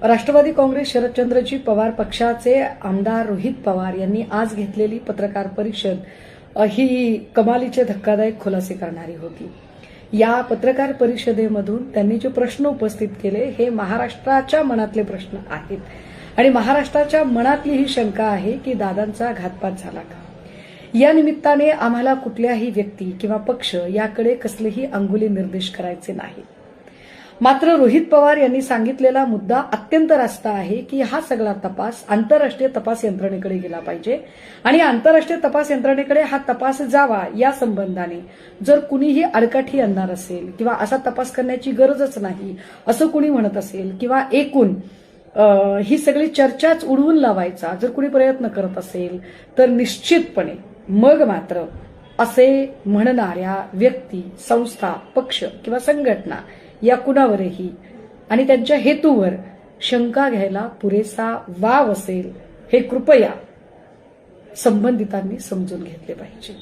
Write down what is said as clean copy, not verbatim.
राष्ट्रवादी काँग्रेस शरदचंद्रजी पवार पक्षाचे आमदार रोहित पवार यांनी आज घेतलेली पत्रकार परिषद ही कमालीचे धक्कादायक खुलासे करणारी होती। या पत्रकार परिषदेमधून त्यांनी जे प्रश्न उपस्थित केले हे महाराष्ट्राच्या मनातले प्रश्न आहेत आणि महाराष्ट्राच्या मनातली ही शंका आहे की दादांचा घातपात झाला का। या निमित्ताने आम्हाला कुठल्याही व्यक्ती किंवा पक्ष याकडे कसलेही अंगुली निर्देश करायचे नाही। मात्र रोहित पवार यांनी सांगितलेला मुद्दा अत्यंत रास्त आहे की हा सगळा तपास आंतरराष्ट्रीय तपास यंत्रणेकडे गेला पाहिजे आणि आंतरराष्ट्रीय तपास यंत्रणेकडे हा तपास जावा। या संबंधाने जर कुणीही आडकाठी आणणार असेल किंवा असा तपास करण्याची गरजच नाही असं कुणी म्हणत असेल किंवा एकूण ही सगळी चर्चाच उडवून लावायचा जर कुणी प्रयत्न करत असेल तर निश्चितपणे मग मात्र असे म्हणणाऱ्या व्यक्ती, संस्था, पक्ष किंवा संघटना या कुणावरही आणि त्यांच्या हेतूवर शंका घ्यायला पुरेसा वाव असेल हे कृपया संबंधितांनी समजून घेतले पाहिजे।